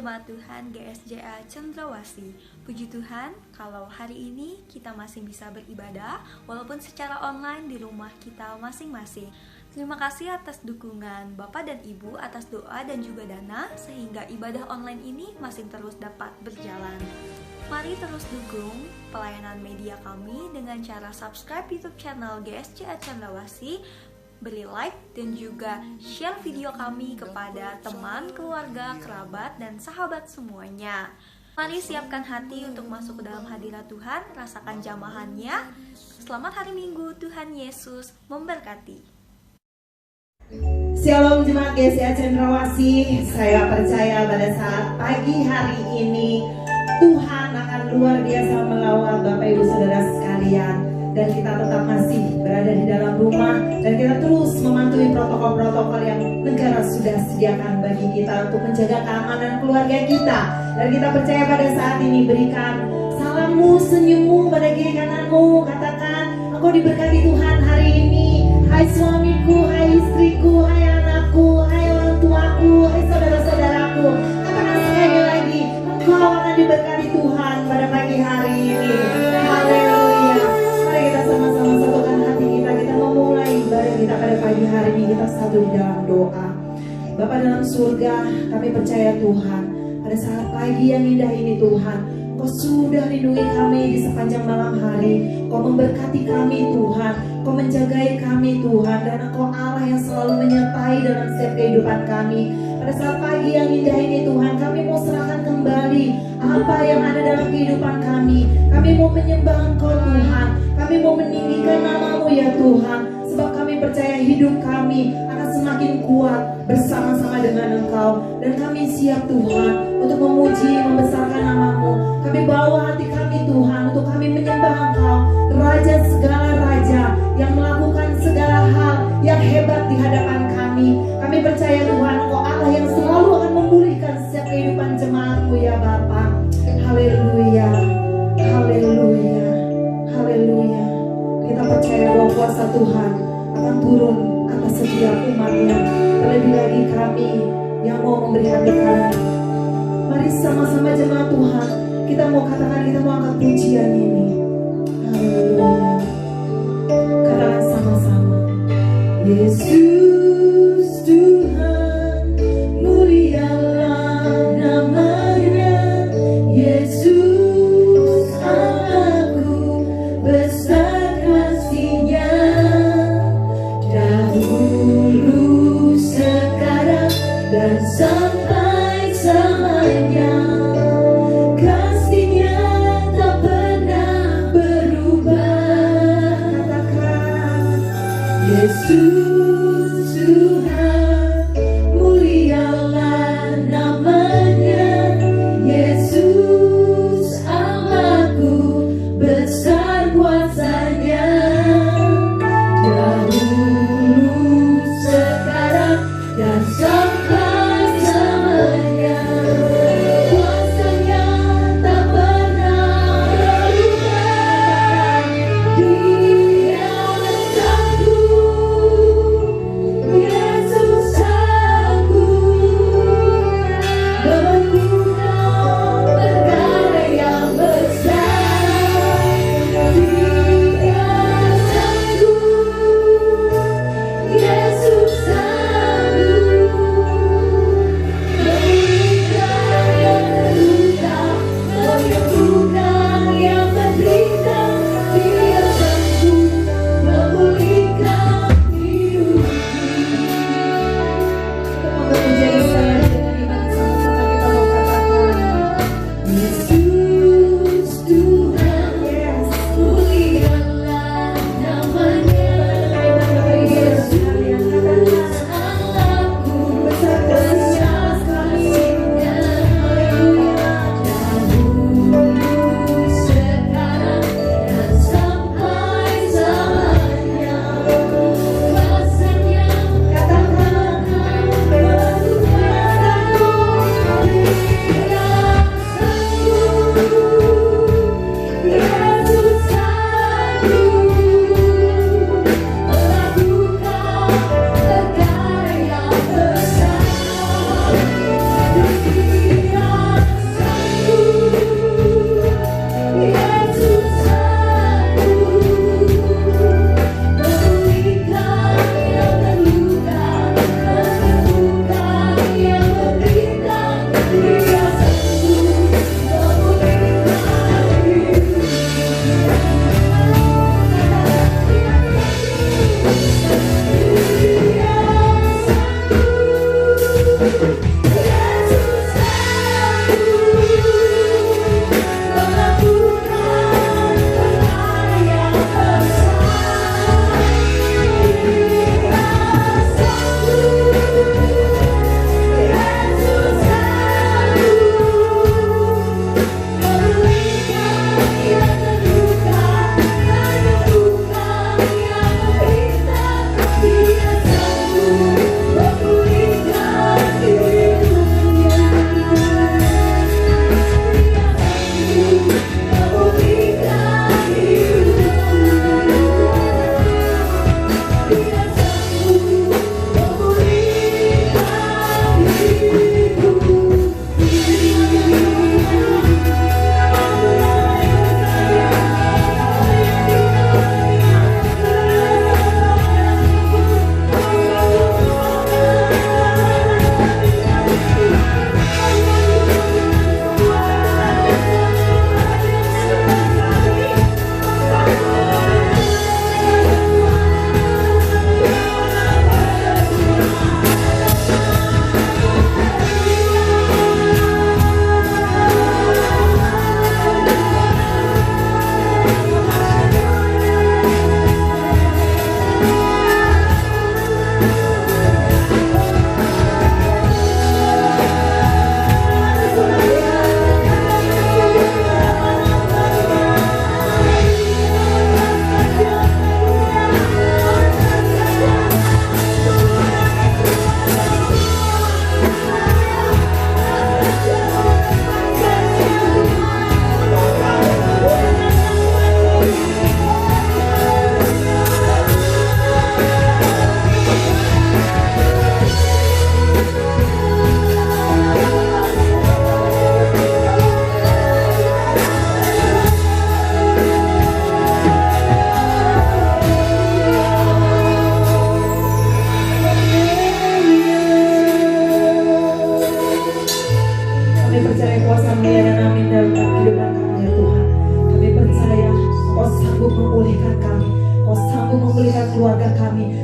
Jemaat Tuhan GSJA Cendrawasih. Puji Tuhan, kalau hari ini kita masih bisa beribadah walaupun secara online di rumah kita masing-masing. Terima kasih atas dukungan Bapak dan Ibu atas doa dan juga dana sehingga ibadah online ini masih terus dapat berjalan. Mari terus dukung pelayanan media kami dengan cara subscribe YouTube channel GSJA Cendrawasih, beri like dan juga share video kami kepada teman, keluarga, kerabat, dan sahabat semuanya. Mari siapkan hati untuk masuk ke dalam hadirat Tuhan, rasakan jamahannya. Selamat hari Minggu, Tuhan Yesus memberkati. Shalom Jemaat GSJA Cendrawasih. Saya percaya pada saat pagi hari ini Tuhan akan luar biasa melawat Bapak Ibu Saudara sekalian. Dan kita tetap masih berada di dalam rumah dan kita terus mematuhi protokol-protokol yang negara sudah sediakan bagi kita untuk menjaga keamanan keluarga kita. Dan kita percaya pada saat ini berikan salammu, senyummu pada kiri kananmu, katakan engkau diberkati Tuhan hari ini. Hai suamiku, hai istriku, hai anakku, hai orang tuaku, hai saudara-saudaraku. Katakan sekali lagi, engkau akan diberkati Tuhan pada pagi hari ini. Haleluya. Kita sama-sama satukan hati kita memulai ibadah kita pada pagi hari ini. Kita satu di dalam doa. Bapa dalam surga, kami percaya Tuhan, pada saat pagi yang indah ini Tuhan, Kau sudah lindungi kami di sepanjang malam hari. Kau memberkati kami Tuhan, Kau menjagai kami Tuhan, dan Engkau Allah yang selalu menyertai dalam setiap kehidupan kami. Pada saat pagi yang indah ini Tuhan, kami mau serahkan kembali apa yang ada dalam kehidupan kami. Kami mau menyembah Engkau Tuhan, kami mau meninggikan nama-Mu ya Tuhan, sebab kami percaya hidup kami akan semakin kuat bersama-sama dengan Engkau. Dan kami siap Tuhan untuk memuji, membesarkan nama-Mu. Kami bawa hati kami Tuhan untuk kami menyembah Engkau, Raja segala Raja yang melakukan segala hal yang hebat di hadapan kami. Kami percaya Tuhan, Engkau Allah yang selalu akan memulihkan setiap kehidupan jemaat-Mu ya Bapa. Haleluya, haleluya, haleluya. Kita percaya bahwa kuasa Tuhan akan turun atas setiap umat-Nya, terlebih lagi kami yang mau memberi hati kami. Mari sama-sama jemaat Tuhan, kita mau katakan, kita mau angkat pujian ini. Haleluya. Katakan sama-sama, Yesus Tuhan, mulialah nama-Nya. Yesus Allahku, besar kasih-Nya. Dahulu, sekarang, dan sampai selamanya. Kasih-Nya tak pernah berubah. Katakan, Yesus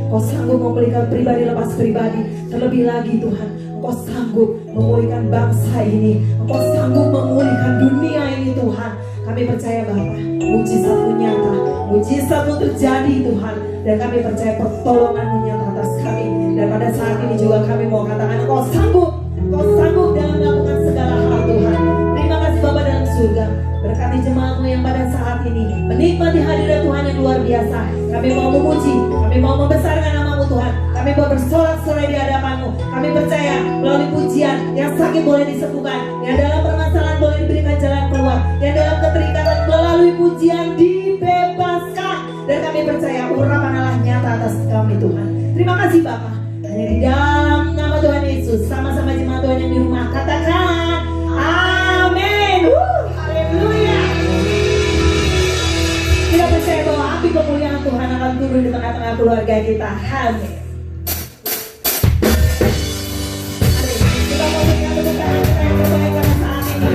Engkau sanggup memulihkan pribadi lepas pribadi. Terlebih lagi Tuhan, Engkau sanggup memulihkan bangsa ini. Engkau sanggup memulihkan dunia ini Tuhan. Kami percaya Bapa, mujizat-Mu nyata, mujizat-Mu terjadi Tuhan. Dan kami percaya pertolongan-Mu nyata atas kami. Dan pada saat ini juga kami mau katakan Engkau sanggup dalam melakukan segala hal Tuhan. Terima kasih Bapa dalam surga. Berkati jemaat-Mu yang pada saat ini menikmati hadirat Tuhan yang luar biasa. Kami mau memuji, kami mau membesarkan nama-Mu Tuhan. Kami mau bersorak-sorai di hadapan-Mu. Kami percaya melalui pujian yang sakit boleh disembuhkan, yang dalam permasalahan boleh diberikan jalan keluar, yang dalam keterikatan melalui pujian dibebaskan. Dan kami percaya urapan Allah nyata atas kami Tuhan. Terima kasih Bapa. Hanya di dalam nama Tuhan Yesus, sama-sama jemaat Tuhan yang di rumah katakan amin. Haleluya. Kita percaya bahwa api kemuliaan Tuhan akan turun di tengah-tengah keluarga kita. Amin. Kita mau berikan tepuk tangan kita yang terbaik pada saat ini.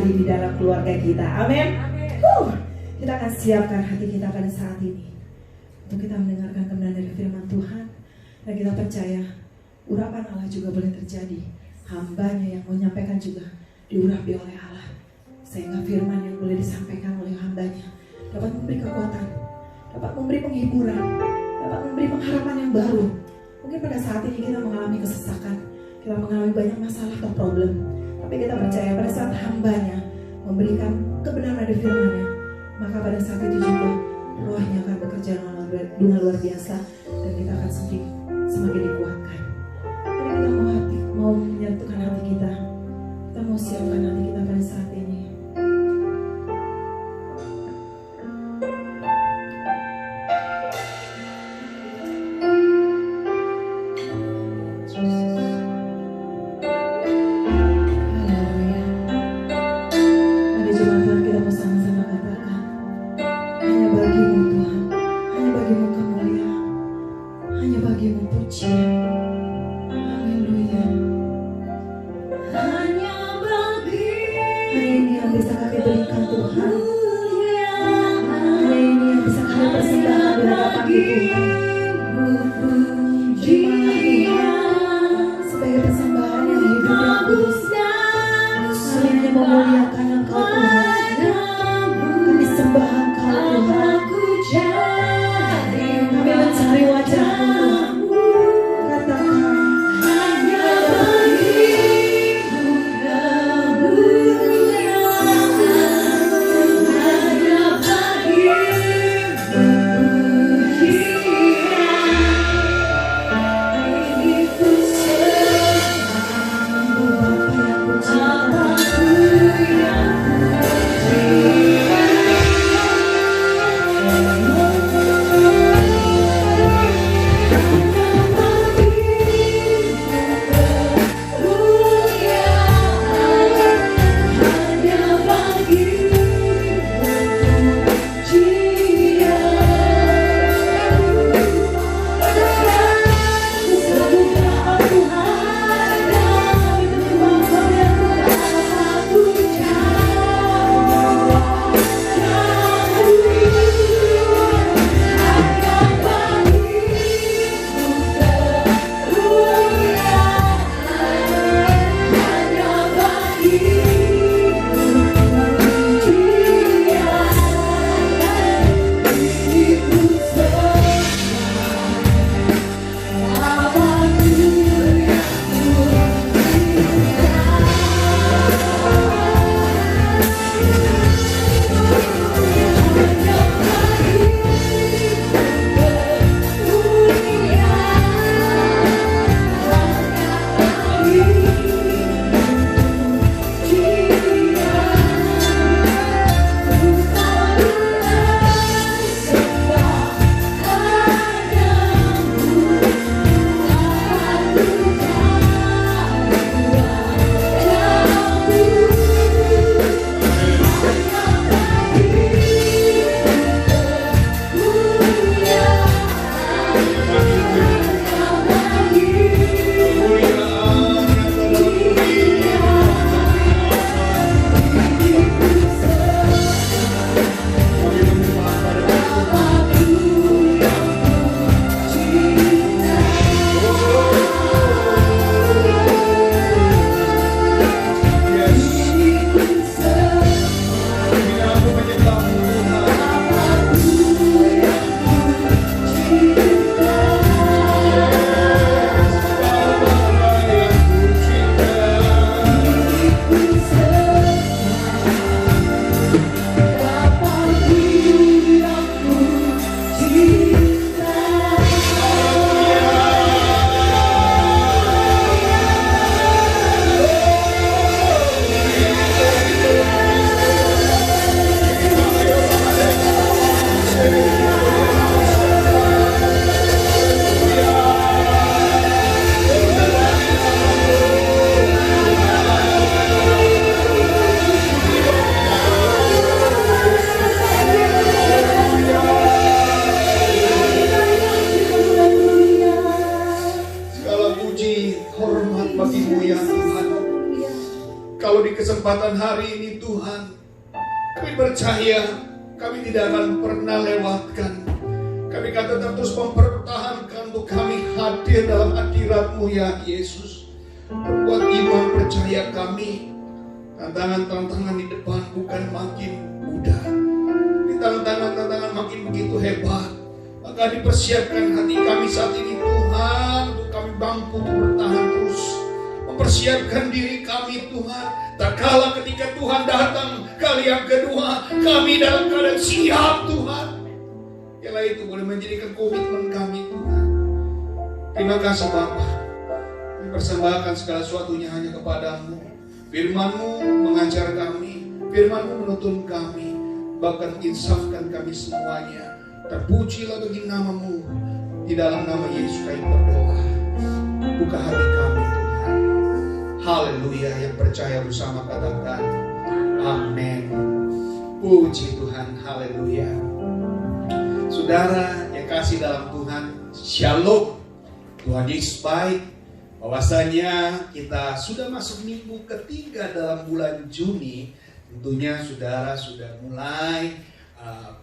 terjadi di dalam keluarga kita. Amin. Kita akan siapkan hati kita pada saat ini untuk kita mendengarkan kebenaran dari firman Tuhan, dan kita percaya urapan Allah juga boleh terjadi. Hambanya yang mau menyampaikan juga diurapi oleh Allah, sehingga firman yang boleh disampaikan oleh hambanya dapat memberi kekuatan, dapat memberi penghiburan, dapat memberi pengharapan yang baru. Mungkin pada saat ini kita mengalami kesesakan, kita mengalami banyak masalah atau problem, tapi kita percaya pada saat hambanya memberikan kebenaran dari firman-Nya, maka pada saat itu juga rohnya akan bekerja dengan luar biasa, dan kita akan semakin dikuatkan. Jadi kita mau menyatukan hati kita mau siapkan hati kita pada saat ini. kesempatan hari ini Tuhan, kami percaya kami tidak akan pernah lewatkan. Kami akan tetap terus mempertahankan untuk kami hadir dalam hadirat-Mu ya Yesus. Perkuat iman percaya kami. Tantangan-tantangan di depan bukan makin mudah. Tantangan-tantangan makin begitu hebat. Maka dipersiapkan hati kami saat ini Tuhan, untuk kami mampu untuk bertahan terus. Mempersiapkan diri kami Tuhan. Tak kala ketika Tuhan datang kali yang kedua, kami dalam keadaan siap Tuhan. Ialah itu boleh menjadikan komitmen kami Tuhan. Terima kasih Bapa. Kami persembahkan segala sesuatunya hanya kepadamu. Firman-Mu mengajar kami, Firman-Mu menuntun kami, bahkan insafkan kami semuanya. Terpujilah bagi nama-Mu. Di dalam nama Yesus kami berdoa. Buka hati kami Tuhan. Haleluya. Yang percaya bersama katakan amin. Puji Tuhan. Haleluya. Saudara yang kasih dalam Tuhan, Shalom. Tuhan Yesus baik. Bahwasanya kita sudah masuk minggu ketiga dalam bulan Juni. Tentunya saudara sudah mulai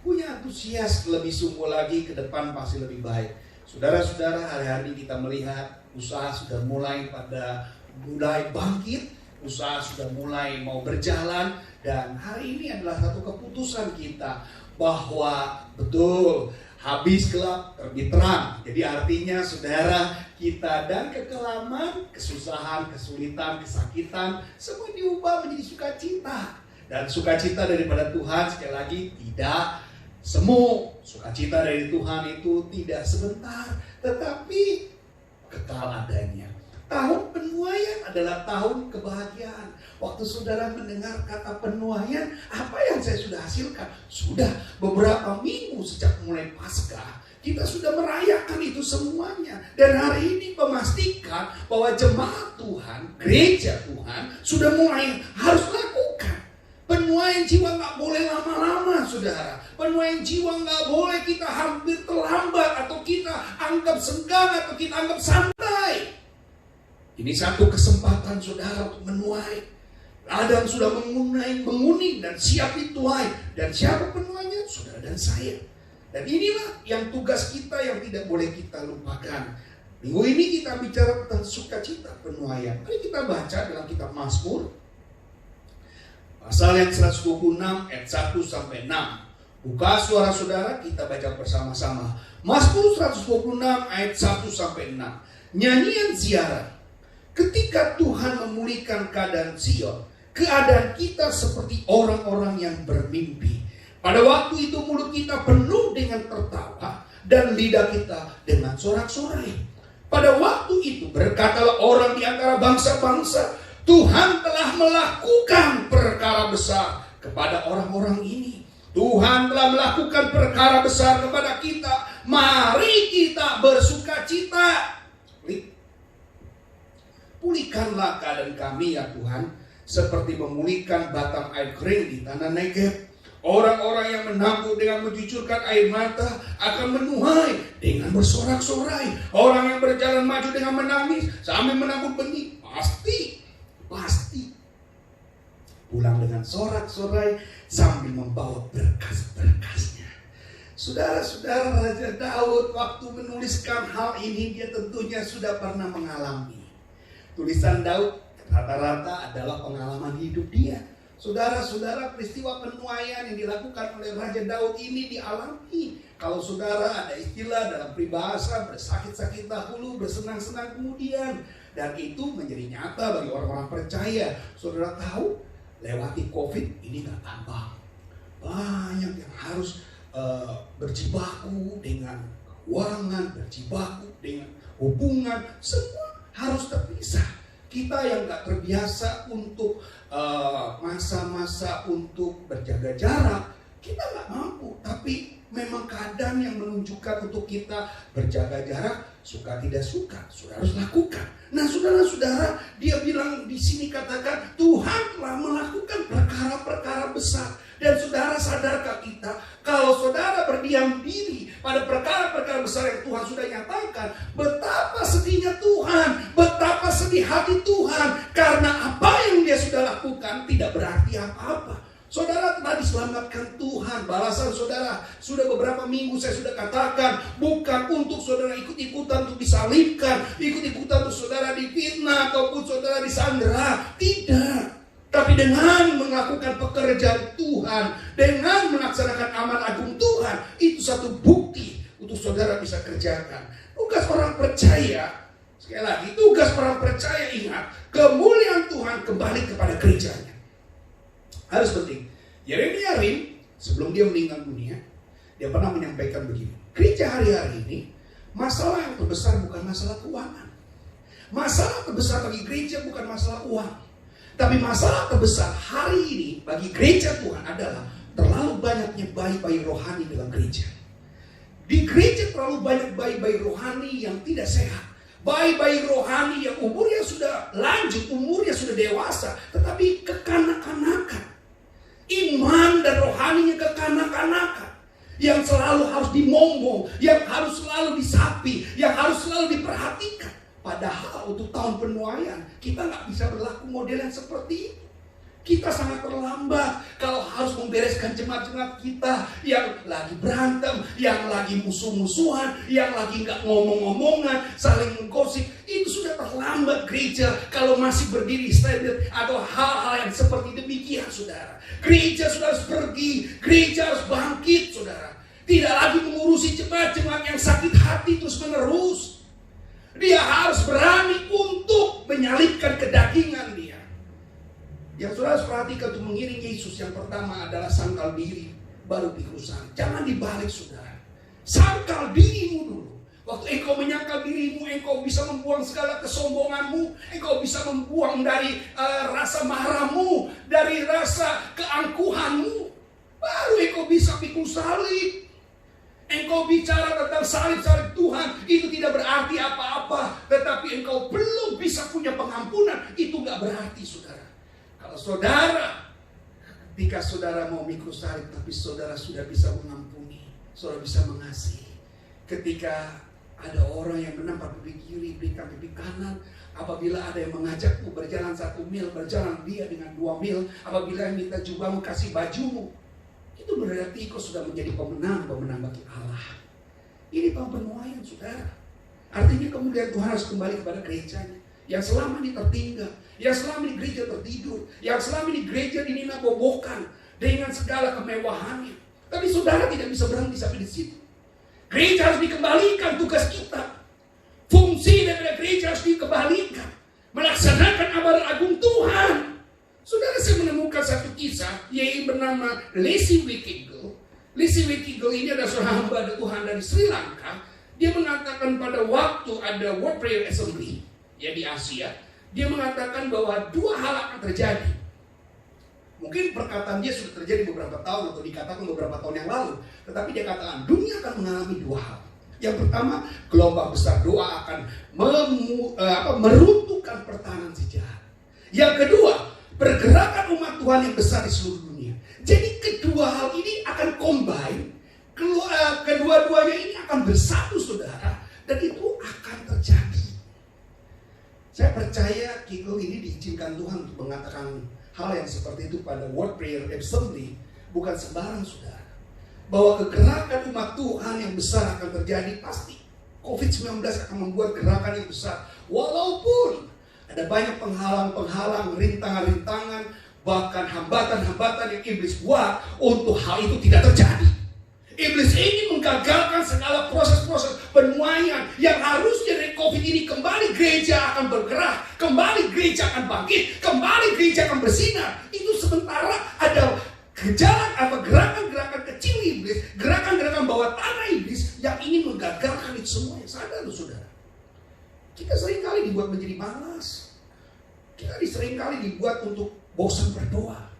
punya antusias lebih sungguh lagi, ke depan pasti lebih baik. Saudara-saudara, hari-hari kita melihat usaha sudah mulai bangkit, usaha sudah mulai mau berjalan, dan hari ini adalah satu keputusan kita bahwa betul habis gelap terbit terang. Jadi artinya saudara, kita dan kekelaman, kesusahan, kesulitan, kesakitan semua diubah menjadi sukacita. Dan sukacita daripada Tuhan sekali lagi tidak semu. Sukacita dari Tuhan itu tidak sebentar, tetapi kekal adanya. Tahun penuaian adalah tahun kebahagiaan. Waktu saudara mendengar kata penuaian, apa yang saya sudah hasilkan? Sudah beberapa minggu sejak mulai Paskah, kita sudah merayakan itu semuanya. Dan hari ini memastikan bahwa jemaat Tuhan, gereja Tuhan sudah mulai harus lakukan. Penuaian jiwa gak boleh lama-lama saudara. Penuaian jiwa gak boleh kita hampir terlambat, atau kita anggap senggang, atau kita anggap santai. Ini satu kesempatan saudara untuk menuai. Ladang sudah menguning dan siap dituai. Dan siapa penuainya? Saudara dan saya. Dan inilah yang tugas kita yang tidak boleh kita lupakan. Minggu ini kita bicara tentang sukacita penuaian. Mari kita baca dalam kitab Mazmur pasal yang 126 ayat 1 sampai 6. Buka suara saudara, kita baca bersama-sama. Mazmur 126 ayat 1 sampai 6. Nyanyian ziarah. Ketika Tuhan memulihkan keadaan Sion, keadaan kita seperti orang-orang yang bermimpi. Pada waktu itu mulut kita penuh dengan tertawa dan lidah kita dengan sorak-sorai. Pada waktu itu berkatalah orang di antara bangsa-bangsa, Tuhan telah melakukan perkara besar kepada orang-orang ini. Tuhan telah melakukan perkara besar kepada kita. Mari kita bersukacita. Pulihkanlah keadaan kami ya Tuhan, seperti memulihkan batang air kering di tanah Negeb. Orang-orang yang menabur dengan mencucurkan air mata akan menuai dengan bersorak-sorai. Orang yang berjalan maju dengan menangis sambil menabur benih pasti pulang dengan sorak-sorai sambil membawa berkas-berkasnya. Saudara-saudara, Raja Daud waktu menuliskan hal ini, dia tentunya sudah pernah mengalami. Tulisan Daud rata-rata adalah pengalaman hidup dia. Saudara-saudara, peristiwa penuaian yang dilakukan oleh Raja Daud ini dialami. Kalau saudara ada istilah dalam peribahasa, bersakit-sakit dahulu, bersenang-senang kemudian. Dan itu menjadi nyata bagi orang-orang percaya. Saudara tahu, lewati COVID ini gak gampang. Banyak yang harus berjibaku dengan keuangan, berjibaku dengan hubungan. Semua harus terpisah. Kita yang gak terbiasa untuk masa-masa untuk berjaga jarak, kita gak mampu. Tapi memang keadaan yang menunjukkan untuk kita berjaga jarak, suka tidak suka, saudara harus lakukan. Nah saudara-saudara, dia bilang di sini katakan Tuhan telah melakukan perkara-perkara besar. Dan saudara sadarkah kita, kalau saudara berdiam diri pada perkara-perkara besar yang Tuhan sudah nyatakan, betapa sedihnya Tuhan, betapa sedih hati Tuhan, karena apa yang dia sudah lakukan tidak selamatkan Tuhan. Balasan saudara, sudah beberapa minggu saya sudah katakan, bukan untuk saudara ikut-ikutan untuk disalibkan, ikut-ikutan untuk saudara difitnah ataupun saudara disandera. Tidak. Tapi dengan melakukan pekerjaan Tuhan, dengan melaksanakan amanat agung Tuhan, itu satu bukti untuk saudara bisa kerjakan. Tugas orang percaya, sekali lagi, tugas orang percaya, ingat, kemuliaan Tuhan kembali kepada gerejanya. Harus penting. Yeremia Rim, sebelum dia meninggal dunia, dia pernah menyampaikan begini. Gereja hari-hari ini, masalah yang terbesar bukan masalah keuangan. Masalah terbesar bagi gereja bukan masalah uang. Tapi masalah terbesar hari ini bagi gereja Tuhan adalah terlalu banyaknya bayi-bayi rohani dalam gereja. Di gereja terlalu banyak bayi-bayi rohani yang tidak sehat. Bayi-bayi rohani yang umurnya sudah lanjut, umurnya sudah dewasa, tetapi kekanak-kanakan. Iman dan rohaninya kekanak-kanakan. Yang selalu harus dimomong, yang harus selalu disapi, yang harus selalu diperhatikan. Padahal untuk tahun penuaian, kita nggak bisa berlaku model yang seperti itu. Kita sangat terlambat kalau harus membereskan jemaat-jemaat kita yang lagi berantem, yang lagi musuh-musuhan, yang lagi nggak ngomong-ngomongan, saling menggosip. Itu sudah terlambat gereja kalau masih berdiri standar atau hal-hal yang seperti demikian, saudara. Gereja sudah harus pergi, gereja harus bangkit, saudara. Tidak lagi mengurusi jemaat-jemaat yang sakit hati terus-menerus. Dia harus berani untuk menyalibkan kedagingan dia. Yang saudara harus perhatikan untuk mengiring Yesus, yang pertama adalah sangkal diri, baru pikul salib. Jangan dibalik, saudara. Sangkal dirimu dulu. Waktu engkau menyangkal dirimu, engkau bisa membuang segala kesombonganmu, engkau bisa membuang dari rasa marahmu, dari rasa keangkuhanmu. Baru engkau bisa pikul salib. Engkau bicara tentang salib-salib Tuhan, itu tidak berarti apa-apa. Tetapi engkau belum bisa punya pengampunan, itu gak berarti, saudara. Kalau saudara, ketika saudara mau mikul salib, tapi saudara sudah bisa mengampuni, saudara bisa mengasihi. Ketika ada orang yang menampar pipi kiri, berikan pipi kanan. Apabila ada yang mengajakmu berjalan 1 mil, berjalan dia dengan 2 mil. Apabila yang minta jubahmu, kasih bajumu. Itu berarti kau sudah menjadi pemenang bagi Allah. Ini tahun penuaian, saudara. Artinya kemudian Tuhan harus kembali kepada gerejanya. Yang selama ini tertinggal, yang selama ini gereja tertidur, yang selama ini gereja dininabobokan dengan segala kemewahannya. Tapi saudara tidak bisa berhenti sampai di situ. Gereja harus dikembalikan tugas kita. Fungsi daripada gereja harus dikembalikan. Melaksanakan amanat agung Tuhan. Saudara, saya menemukan satu kisah yang bernama Leslie Wickigel. Leslie Wickigel ini adalah seorang hamba Tuhan dari Sri Lanka. Dia mengatakan pada waktu ada World Prayer Assembly ya di Asia, dia mengatakan bahwa 2 hal akan terjadi. Mungkin perkataan dia sudah terjadi beberapa tahun atau dikatakan beberapa tahun yang lalu, tetapi dia katakan dunia akan mengalami 2 hal. Yang pertama, gelombang besar doa akan meruntuhkan pertahanan sejahat. Yang kedua, pergerakan umat Tuhan yang besar di seluruh dunia. Jadi kedua hal ini akan combine, kedua-duanya ini akan bersatu, saudara, dan itu akan terjadi. Saya percaya Kiko ini diizinkan Tuhan untuk mengatakan hal yang seperti itu pada World Prayer Assembly, bukan sembarang, saudara. Bahwa kegerakan umat Tuhan yang besar akan terjadi pasti. COVID-19 akan membuat gerakan yang besar. Walaupun ada banyak penghalang-penghalang, rintangan-rintangan, bahkan hambatan-hambatan yang iblis buat untuk hal itu tidak terjadi. Iblis ini menggagalkan segala proses-proses penuaian yang harusnya dari COVID ini kembali gereja akan bergerak, kembali gereja akan bangkit, kembali gereja akan bersinar. Itu sementara ada gerakan-gerakan kecil iblis, gerakan-gerakan bawah tanah iblis yang ingin menggagalkan itu semua. Sadar loh, saudara. Kita seringkali dibuat menjadi malas. Kita seringkali dibuat untuk bosan berdoa.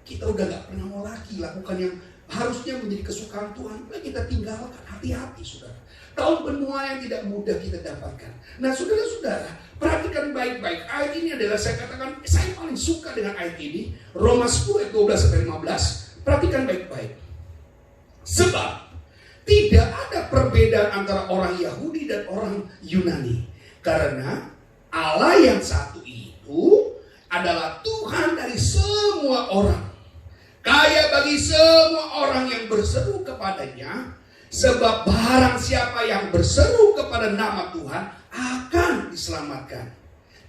Kita udah gak pernah mau lagi lakukan yang harusnya menjadi kesukaan Tuhan. Nah, kita tinggalkan. Hati-hati, saudara. Tahun penuaian tidak mudah kita dapatkan. Nah, saudara-saudara, perhatikan baik-baik. Ayat ini adalah, saya katakan, saya paling suka dengan ayat ini. Roma 10 ayat 12-15. Perhatikan baik-baik. Sebab tidak ada perbedaan antara orang Yahudi dan orang Yunani. Karena Allah yang satu itu adalah Tuhan dari semua orang. Kaya bagi semua orang yang berseru kepadanya, sebab barang siapa yang berseru kepada nama Tuhan akan diselamatkan.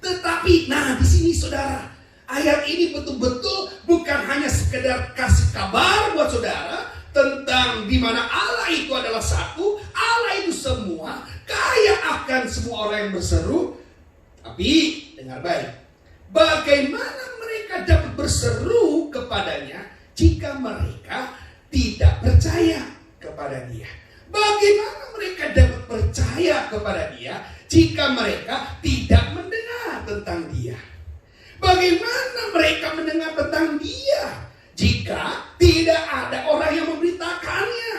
Tetapi, nah di sini saudara, ayat ini betul-betul bukan hanya sekedar kasih kabar buat saudara tentang di mana Allah itu adalah satu, Allah itu semua, kaya akan semua orang yang berseru. Tapi dengar baik, bagaimana mereka dapat berseru kepadanya jika mereka tidak percaya kepada Dia? Bagaimana mereka dapat percaya kepada Dia jika mereka tidak mendengar tentang Dia? Bagaimana mereka mendengar tentang Dia jika tidak ada orang yang memberitakannya?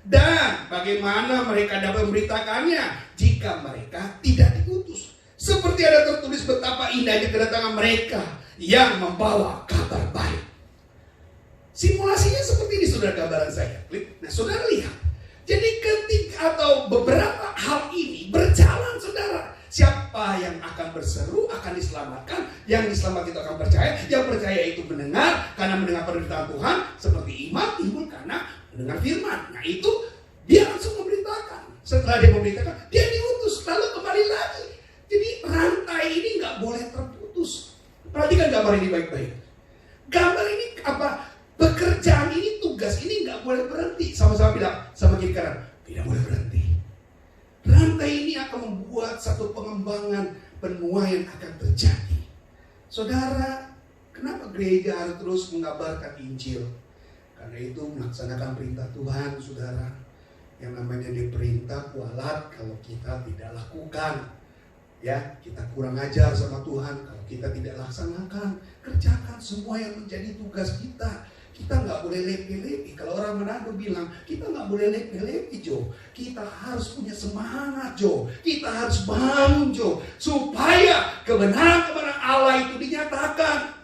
Dan bagaimana mereka dapat memberitakannya jika mereka tidak diutus? Seperti ada tertulis betapa indahnya kedatangan mereka yang membawa kabar baik. Simulasinya seperti ini saudara, gambaran saya. Nah saudara lihat. Jadi ketika atau beberapa hal ini berjalan saudara. Siapa yang akan berseru akan diselamatkan. Yang diselamat itu akan percaya. Yang percaya itu mendengar. Karena mendengar pemberitaan Tuhan. Seperti iman timbul karena mendengar firman. Nah itu dia langsung memberitakan. Setelah dia memberitakan, dia diutus. Lalu kembali lagi. Jadi rantai ini gak boleh terputus. Perhatikan gambar ini baik-baik. Gambar ini apa? Pekerjaan ini, tugas ini gak boleh berhenti. Sama-sama bilang, sama kiri kanan, tidak boleh berhenti. Rantai ini akan membuat satu pengembangan penuaian akan terjadi. Saudara, kenapa gereja harus terus mengabarkan Injil? Karena itu melaksanakan perintah Tuhan, saudara. Yang namanya diperintah kualat kalau kita tidak lakukan. Ya, kita kurang ajar sama Tuhan kalau kita tidak laksanakan. Kerjakan semua yang menjadi tugas kita. Kita nggak boleh lepi-lepi. Kalau orang Manado bilang, kita nggak boleh lepi-lepi, Jo. Kita harus punya semangat, Jo. Kita harus bangun, Jo. Supaya kebenaran-kebenaran Allah itu dinyatakan.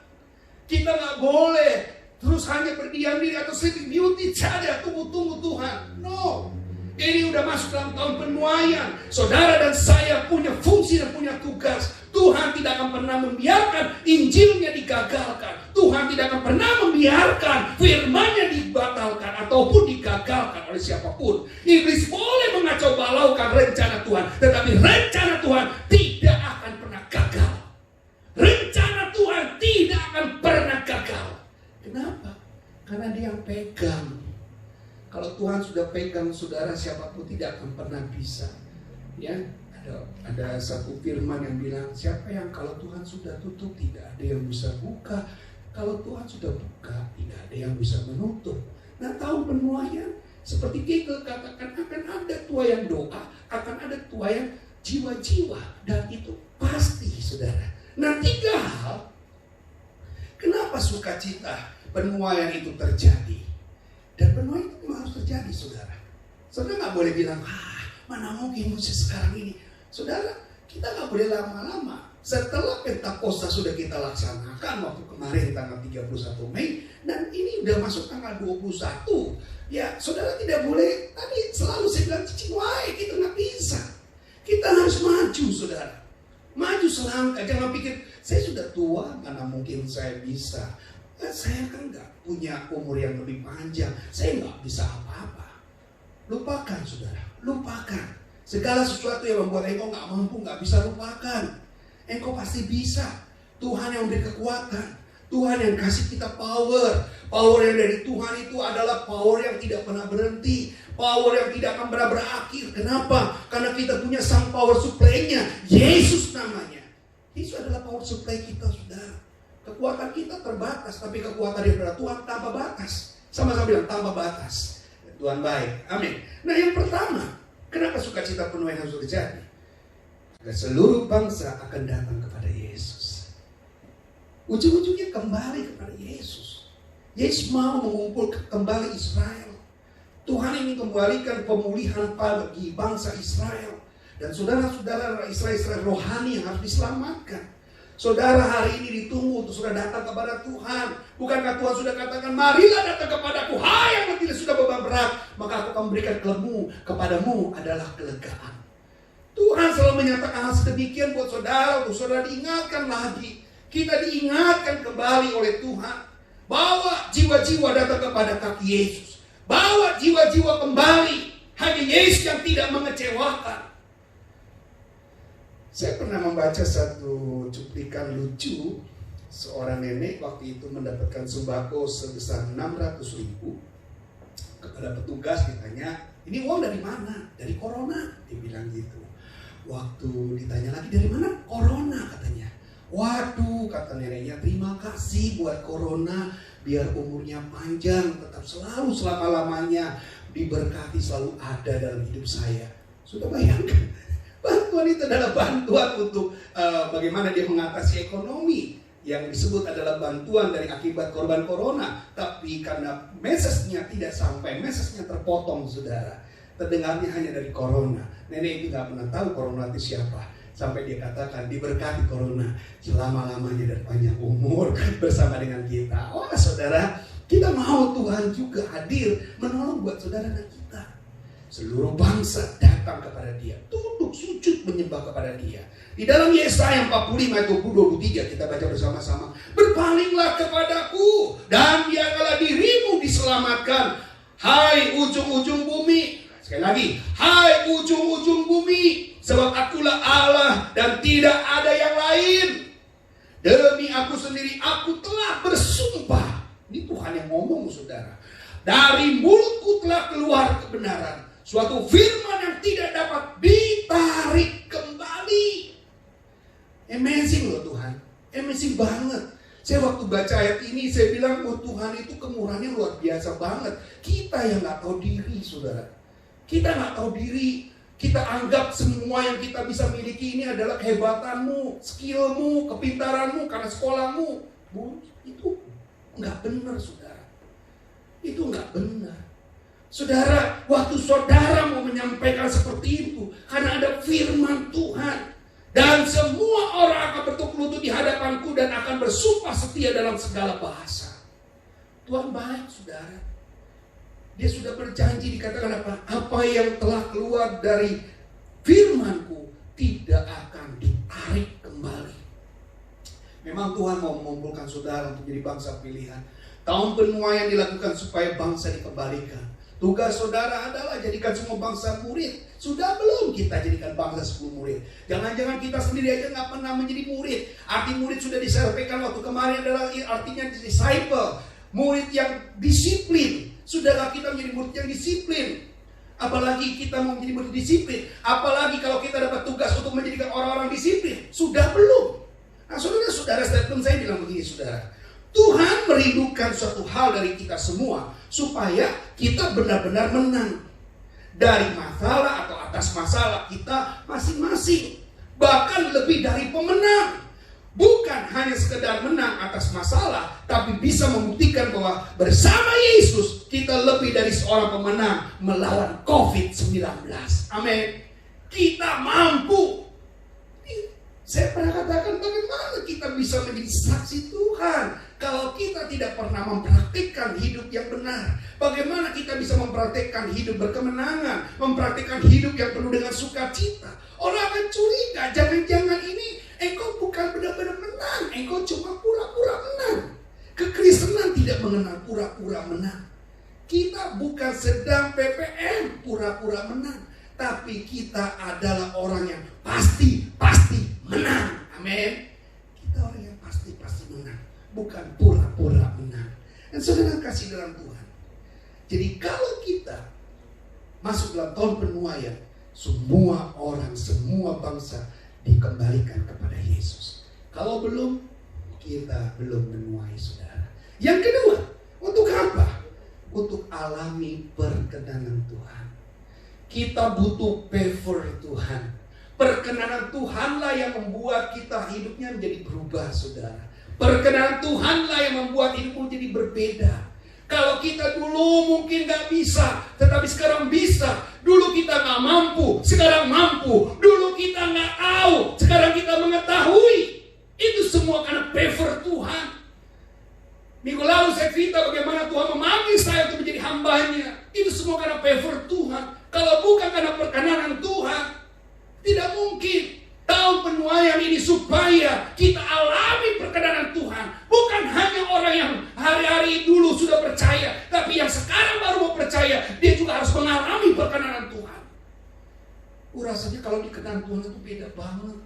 Kita nggak boleh terus hanya berdiam diri atau sleeping beauty saja, tunggu-tunggu Tuhan. No. Ini udah masuk dalam tahun penuaian. Saudara dan saya punya fungsi dan punya tugas. Tuhan tidak akan pernah membiarkan Injilnya digagalkan. Tuhan tidak akan pernah membiarkan firman-Nya dibatalkan ataupun digagalkan oleh siapapun. Iblis boleh mengacau balaukan rencana Tuhan, tetapi rencana Tuhan tidak akan pernah gagal. Rencana Tuhan tidak akan pernah gagal. Kenapa? Karena Dia yang pegang. Kalau Tuhan sudah pegang saudara, siapapun tidak akan pernah bisa. Ya, ada satu firman yang bilang, siapa yang kalau Tuhan sudah tutup tidak ada yang bisa buka. Kalau Tuhan sudah buka tidak ada yang bisa menutup. Nah, tahun penuaian seperti kita katakan akan ada tuaian doa, akan ada tuaian jiwa-jiwa, dan itu pasti saudara. Nah, 3 hal kenapa sukacita penuaian itu terjadi. Dan penuaian itu memang harus terjadi, saudara. Saudara nggak boleh bilang, mana mungkin musik sekarang ini. Saudara, kita nggak boleh lama-lama. Setelah Pentakosta sudah kita laksanakan waktu kemarin tanggal 31 Mei, dan ini udah masuk tanggal 21. Ya, saudara tidak boleh. Tadi selalu saya bilang, cicing wae, kita nggak bisa. Kita harus maju, saudara. Maju selangkah. Jangan pikir, saya sudah tua, mana mungkin saya bisa. Saya kan nggak punya umur yang lebih panjang. Saya nggak bisa apa-apa. Lupakan saudara, lupakan. Segala sesuatu yang membuat engkau nggak mampu, nggak bisa, lupakan. Engkau pasti bisa. Tuhan yang beri kekuatan. Tuhan yang kasih kita power. Power yang dari Tuhan itu adalah power yang tidak pernah berhenti. Power yang tidak akan pernah berakhir. Kenapa? Karena kita punya sang power supply-nya. Yesus namanya. Yesus adalah power supply kita, saudara. Kekuatan kita terbatas, tapi kekuatan daripada Tuhan tanpa batas. Sama-sama bilang tanpa batas. Tuhan baik, amin. Nah, yang pertama, kenapa sukacita penuaian harus terjadi? Dan seluruh bangsa akan datang kepada Yesus. Ujung-ujungnya kembali kepada Yesus. Yesus mau mengumpulkan kembali Israel. Tuhan ingin kembalikan pemulihan bagi bangsa Israel. Dan saudara-saudara Israel rohani yang harus diselamatkan. Saudara, hari ini ditunggu untuk saudara datang kepada Tuhan. Bukankah Tuhan sudah katakan, marilah datang kepadaku, hai yang tidak sudah beban berat, maka aku akan memberikan kepadamu adalah kelegaan. Tuhan selalu menyatakan hal sedemikian buat saudara, untuk saudara diingatkan lagi. Kita diingatkan kembali oleh Tuhan. Bawa jiwa-jiwa datang kepada kaki Yesus. Bawa jiwa-jiwa kembali. Hanya Yesus yang tidak mengecewakan. Saya pernah membaca satu cuplikan lucu. Seorang nenek waktu itu mendapatkan sembako sebesar 600.000. Kepada petugas ditanya, ini uang dari mana? Dari corona, dia bilang gitu. Waktu ditanya lagi dari mana? Corona katanya. Waduh, kata neneknya, terima kasih buat corona, biar umurnya panjang, tetap selalu selama-lamanya diberkati, selalu ada dalam hidup saya. Sudah bayangkan, bantuan itu adalah bantuan untuk bagaimana dia mengatasi ekonomi, yang disebut adalah bantuan dari akibat korban corona. Tapi karena mesesnya tidak sampai, mesesnya terpotong, saudara, terdengarnya hanya dari corona. Nenek itu gak pernah tahu corona itu siapa. Sampai dia katakan, diberkati corona selama-lamanya dan panjang umur bersama dengan kita. Oh saudara, kita mau Tuhan juga hadir menolong buat saudara dan kita. Seluruh bangsa datang kepada dia, tunduk sujud menyembah kepada dia. Di dalam Yesaya 45 ayat 20-23 kita baca bersama-sama. Berpalinglah kepadaku dan biarlah dirimu diselamatkan, hai ujung-ujung bumi. Sekali lagi, hai ujung-ujung bumi, sebab akulah Allah dan tidak ada yang lain. Demi aku sendiri aku telah bersumpah. Ini Tuhan yang ngomong, saudara. Dari mulutku telah keluar kebenaran, suatu firman yang tidak dapat ditarik kembali. Amazing loh Tuhan, amazing banget. Saya waktu baca ayat ini saya bilang, oh Tuhan itu kemurahannya luar biasa banget. Kita yang gak tahu diri, saudara. Kita gak tahu diri. Kita anggap semua yang kita bisa miliki ini adalah kehebatanmu, skillmu, kepintaranmu, karena sekolahmu. Itu gak benar, saudara. Itu gak benar. Saudara, waktu saudara mau menyampaikan seperti itu, karena ada firman Tuhan. Dan semua orang akan bertukuk lutut di hadapanku dan akan bersumpah setia dalam segala bahasa. Tuhan baik, saudara. Dia sudah berjanji, dikatakan apa? Apa yang telah keluar dari firman-Ku tidak akan ditarik kembali. Memang Tuhan mau mengumpulkan saudara untuk jadi bangsa pilihan. Tahun penuaian dilakukan supaya bangsa dikembalikan. Tugas saudara adalah jadikan semua bangsa murid. Sudah belum kita jadikan bangsa 10 murid? Jangan-jangan kita sendiri aja gak pernah menjadi murid. Arti murid sudah disampaikan waktu kemarin adalah artinya disciple. Murid yang disiplin. Sudahkah kita menjadi murid yang disiplin? Apalagi kita mau menjadi murid disiplin. Apalagi kalau kita dapat tugas untuk menjadikan orang-orang disiplin. Sudah belum? Nah saudara-saudara, statement saya bilang begini, saudara. Tuhan merindukan suatu hal dari kita semua, supaya kita benar-benar menang. Dari masalah atau atas masalah kita masing-masing. Bahkan lebih dari pemenang. Bukan hanya sekedar menang atas masalah, tapi bisa membuktikan bahwa bersama Yesus kita lebih dari seorang pemenang melawan COVID-19. Amin. Kita mampu. Saya pernah katakan, bagaimana kita bisa menjadi saksi Tuhan kalau kita tidak pernah mempraktikkan hidup yang benar? Bagaimana kita bisa mempraktikkan hidup berkemenangan, mempraktikkan hidup yang penuh dengan sukacita? Orang akan curiga, jangan-jangan ini engkau bukan benar-benar menang, engkau cuma pura-pura menang. Kekristenan tidak mengenal pura-pura menang. Kita bukan sedang PPM pura-pura menang, tapi kita adalah orang yang pasti menang. Amin. Kita orang yang pasti menang, bukan pura-pura menang. Dan saudara kasih dalam Tuhan. Jadi kalau kita masuk dalam tahun penuaian, semua orang, semua bangsa dikembalikan kepada Yesus. Kalau belum, kita belum menuai, saudara. Yang kedua, untuk apa? Untuk alami perkenanan Tuhan. Kita butuh favor Tuhan. Perkenanan Tuhanlah yang membuat kita hidupnya menjadi berubah, saudara. Perkenanan Tuhanlah yang membuat hidupmu jadi berbeda. Kalau kita dulu mungkin gak bisa, tetapi sekarang bisa. Dulu kita gak mampu, sekarang mampu. Dulu kita gak tahu, sekarang kita mengetahui. Itu semua karena favor Tuhan. Minggu lalu saya cerita bagaimana Tuhan memanggil saya untuk menjadi hambanya. Itu semua karena favor Tuhan. Kalau bukan karena perkenanan Tuhan, tidak mungkin. Tahun penuaian ini supaya kita alami perkenanan Tuhan. Bukan hanya orang yang hari-hari yang sekarang baru mau percaya, dia juga harus mengalami perkenanan Tuhan. Rasanya kalau dikenan Tuhan itu beda banget.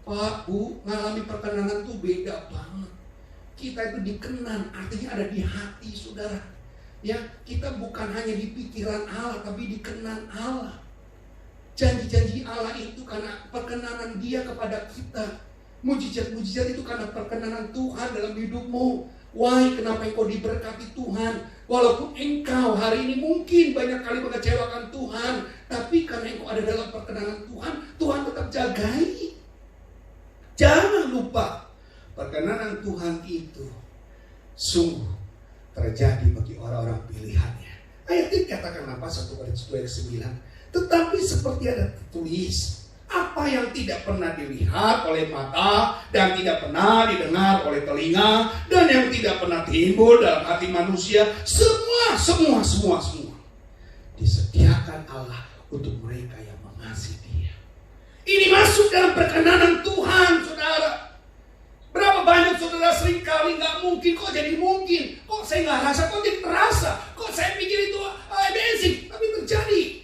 Pak, Bu, ngalami perkenanan itu beda banget. Kita itu dikenan, artinya ada di hati, saudara. Ya, kita bukan hanya di pikiran Allah, tapi dikenan Allah. Janji-janji Allah itu karena perkenanan Dia kepada kita. Mujizat-mujizat itu karena perkenanan Tuhan dalam hidupmu. Wahai, kenapa engkau diberkati Tuhan? Walaupun engkau hari ini mungkin banyak kali mengecewakan Tuhan, tapi karena engkau ada dalam perkenanan Tuhan, Tuhan tetap jagai. Jangan lupa, perkenanan Tuhan itu sungguh terjadi bagi orang-orang pilihannya. Ayat ini katakan apa? 1 Korintus 2:9. Tetapi seperti ada tertulis, apa yang tidak pernah dilihat oleh mata dan tidak pernah didengar oleh telinga dan yang tidak pernah timbul dalam hati manusia, semua disediakan Allah untuk mereka yang mengasihi Dia. Ini masuk dalam perkenanan Tuhan, saudara. Berapa banyak saudara seringkali nggak mungkin, kok jadi mungkin? Kok saya nggak rasa, kok jadi terasa? Kok saya pikir itu basic, tapi terjadi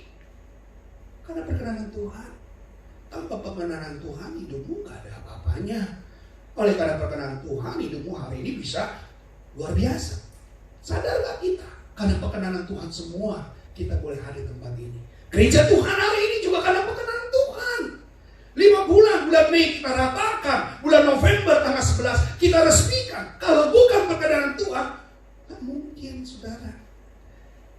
karena perkenanan Tuhan. Tanpa perkenanan Tuhan, hidupmu gak ada apa-apanya. Oleh karena perkenanan Tuhan, hidupmu hari ini bisa luar biasa. Sadar gak kita? Karena perkenanan Tuhan semua kita boleh hadir di tempat ini. Gereja Tuhan hari ini juga karena perkenanan Tuhan. 5 bulan Mei kita ratakan, bulan November tanggal 11 kita resmikan. Kalau bukan perkenanan Tuhan, gak mungkin, saudara.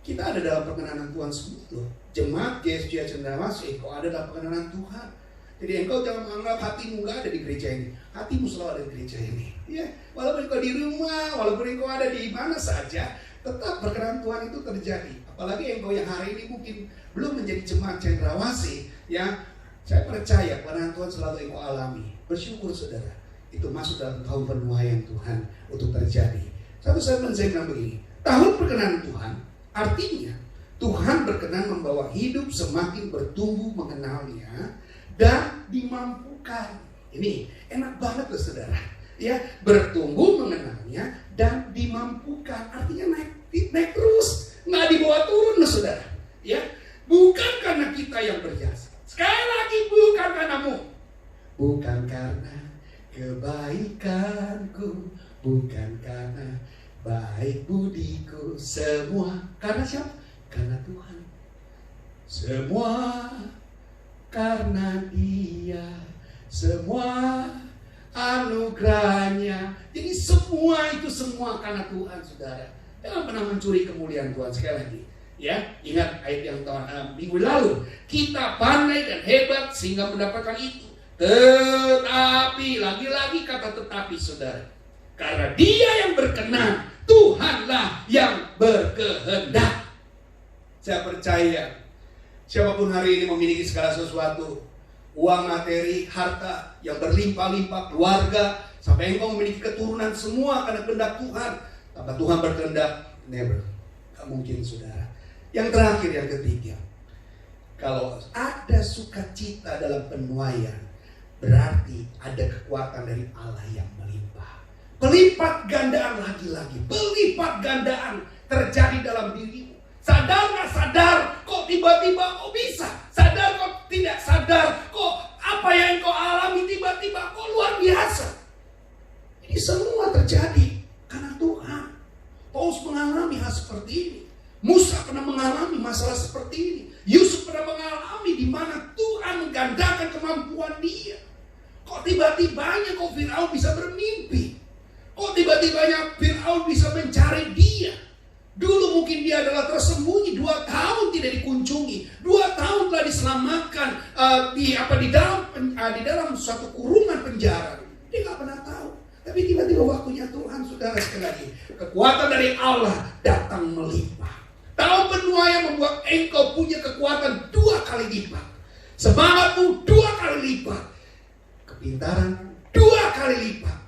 Kita ada dalam perkenanan Tuhan semua loh. Jemaat GSJ Cendrawasih, kau ada dalam perkenanan Tuhan. Jadi engkau jangan menganggap hatimu gak ada di gereja ini. Hatimu selalu ada di gereja ini. Ya, walaupun engkau di rumah, walaupun engkau ada di mana saja, tetap perkenanan Tuhan itu terjadi. Apalagi engkau yang hari ini mungkin belum menjadi jemaat Cendrawasih, ya, saya percaya perkenanan Tuhan selalu engkau alami. Bersyukur, saudara. Itu masuk dalam tahun penuaian Tuhan untuk terjadi. Satu saya bilang begini, tahun perkenanan Tuhan artinya Tuhan berkenan membawa hidup semakin bertumbuh mengenalnya dan dimampukan. Ini enak banget loh, saudara. Ya, bertumbuh mengenalnya dan dimampukan. Artinya naik terus, nggak dibawa turun loh, saudara. Ya, bukan karena kita yang berjasa. Sekali lagi, bukan karenamu, bukan karena kebaikanku, bukan karena baik budiku, semua karena siapa? Karena Tuhan. Semua karena Dia, semua anugerahnya. Jadi semua itu semua karena Tuhan, saudara. Jangan pernah mencuri kemuliaan Tuhan. Sekali lagi, ya, ingat ayat yang minggu lalu, kita pandai dan hebat sehingga mendapatkan itu. Tetapi, lagi-lagi kata tetapi, saudara, karena Dia yang berkenan, Tuhanlah yang berkehendak. Saya percaya siapapun hari ini memiliki segala sesuatu, uang, materi, harta yang berlimpah-limpah, keluarga, sampai engkau memiliki keturunan, semua karena kehendak Tuhan. Tanpa Tuhan berkehendak, never. Gak mungkin, saudara. Yang terakhir, yang ketiga, kalau ada sukacita dalam penuaian, berarti ada kekuatan dari Allah yang melimpah. Pelipat gandaan lagi-lagi, pelipat gandaan terjadi dalam dirimu. Sadar gak sadar, kok tiba-tiba kok bisa? Sadar kok tidak sadar, kok apa yang kau alami tiba-tiba kok luar biasa? Ini semua terjadi karena Tuhan. Paulus mengalami hal seperti ini. Musa pernah mengalami masalah seperti ini. Yusuf pernah mengalami di mana Tuhan menggandakan kemampuan dia. Kok tiba-tibanya kok Firaun bisa bermimpi? Kok tiba-tibanya Firaun bisa mencari dia? Dulu mungkin dia adalah tersembunyi, 2 tahun tidak dikunjungi, 2 tahun telah diselamatkan di dalam suatu kurungan penjara. Dia nggak pernah tahu. Tapi tiba-tiba waktunya Tuhan, saudara, sekali lagi, kekuatan dari Allah datang melimpah. Tahun penuaian membuat engkau punya kekuatan 2 kali lipat, semangatmu 2 kali lipat, kepintaran 2 kali lipat,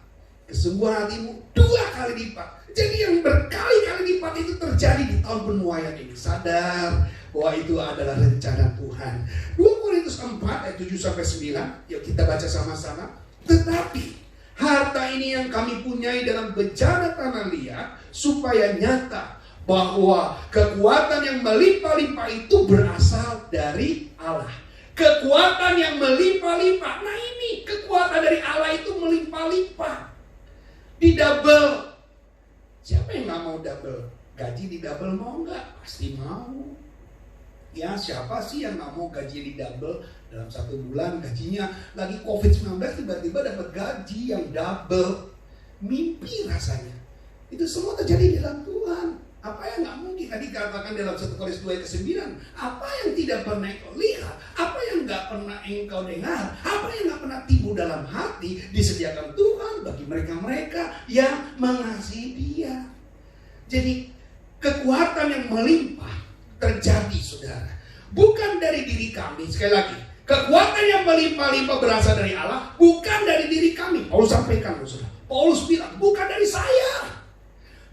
kesungguhan hatimu 2 kali lipat. Jadi yang berkali-kali lipat itu terjadi di tahun penuaian ini. Sadar bahwa itu adalah rencana Tuhan. 2 Korintus 4 ayat 7-9. Yuk kita baca sama-sama. Tetapi harta ini yang kami punyai dalam bejana tanah liat, supaya nyata bahwa kekuatan yang melimpah-limpah itu berasal dari Allah. Kekuatan yang melimpah-limpah. Nah ini kekuatan dari Allah itu melimpah-limpah. Di double. Siapa yang gak mau double? Gaji di double mau gak? Pasti mau. Ya siapa sih yang gak mau gaji di double? Dalam 1 bulan gajinya lagi COVID-19 tiba-tiba dapat gaji yang double. Mimpi rasanya. Itu semua terjadi di dalam Tuhan. Apa yang gak mungkin tadi katakan dalam 1 Korintus 2 ayat 9? Apa yang tidak pernah engkau lihat? Apa yang gak pernah engkau dengar? Apa yang gak pernah timbul dalam hati disediakan Tuhan bagi mereka-mereka yang mengasihi Dia. Jadi kekuatan yang melimpah terjadi, saudara. Bukan dari diri kami. Sekali lagi, kekuatan yang melimpah-limpah berasal dari Allah, bukan dari diri kami. Paulus sampaikan, saudara. Paulus bilang, bukan dari saya.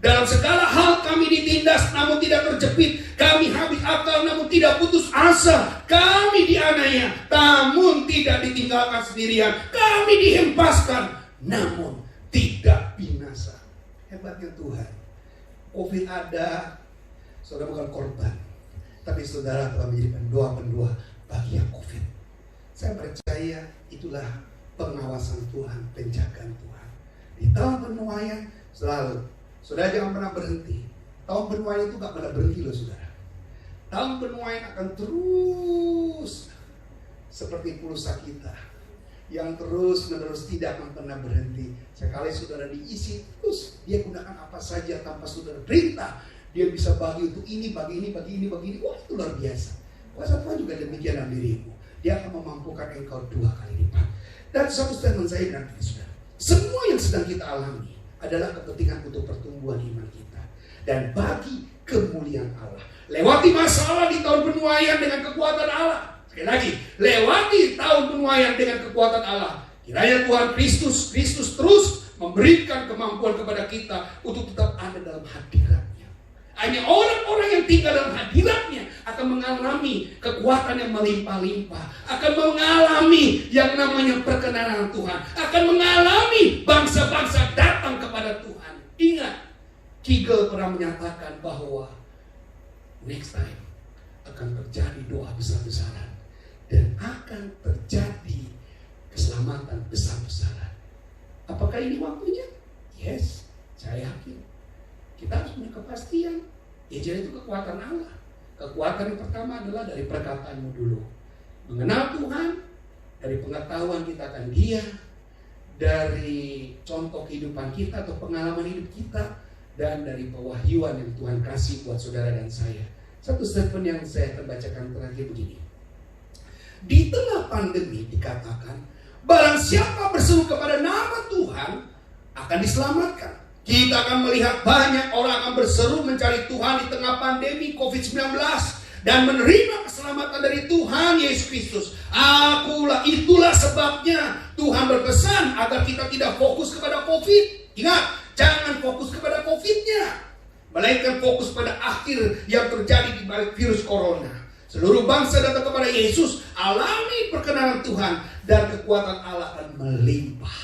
Dalam segala hal kami ditindas namun tidak terjepit. Kami habis akal namun tidak putus asa. Kami dianiaya namun tidak ditinggalkan sendirian. Kami dihempaskan namun tidak binasa. Hebatnya Tuhan. COVID ada, saudara bukan korban, tapi saudara telah menjadi pendua-pendua bagi yang COVID. Saya percaya itulah pengawasan Tuhan, penjagaan Tuhan. Di tahun penuaian selalu, saudara jangan pernah berhenti. Tahun penuaian itu gak pernah berhenti loh saudara. Tahun penuaian akan terus seperti pulsa kita yang terus menerus tidak akan pernah berhenti. Sekali saudara diisi terus, dia gunakan apa saja tanpa saudara perintah. Dia bisa bagi untuk ini, bagi ini, bagi ini, bagi ini. Wah itu luar biasa. Kuasa Tuhan juga demikian dalam dirimu. Dia akan memampukan engkau 2 kali lipat. Dan satu statement saya bilang, saudara, semua yang sedang kita alami adalah kepentingan untuk pertumbuhan iman kita dan bagi kemuliaan Allah. Lewati masalah di tahun penuaian dengan kekuatan Allah. Sekali lagi, lewati tahun penuaian dengan kekuatan Allah. Kiranya Tuhan Kristus terus memberikan kemampuan kepada kita untuk tetap ada dalam hadirat-Nya. Hanya orang-orang yang tinggal dalam hadirat-Nya akan mengalami kekuatan yang melimpah-limpah, akan mengalami yang namanya perkenanan Tuhan, akan mengalami bangsa-bangsa datang kepada Tuhan. Ingat, Kigel pernah menyatakan bahwa next time akan terjadi doa besar-besaran dan akan terjadi keselamatan besar-besaran. Apakah ini waktunya? Yes, saya yakin. Kita harus punya kepastian. Ya jadi itu kekuatan Allah. Kekuatan yang pertama adalah dari perkataanmu dulu. Mengenal Tuhan, dari pengetahuan kita akan Dia, dari contoh kehidupan kita atau pengalaman hidup kita, dan dari pewahyuan yang Tuhan kasih buat saudara dan saya. Satu statement yang saya akan bacakan terakhir begini. Di tengah pandemi dikatakan, barang siapa berseru kepada nama Tuhan akan diselamatkan. Kita akan melihat banyak orang akan berseru mencari Tuhan di tengah pandemi COVID-19 dan menerima keselamatan dari Tuhan Yesus Kristus. Itulah sebabnya Tuhan berpesan agar kita tidak fokus kepada COVID. Ingat, jangan fokus kepada COVID-nya, melainkan fokus pada akhir yang terjadi di balik virus corona. Seluruh bangsa datang kepada Yesus, alami perkenanan Tuhan, dan kekuatan Allah akan melimpah.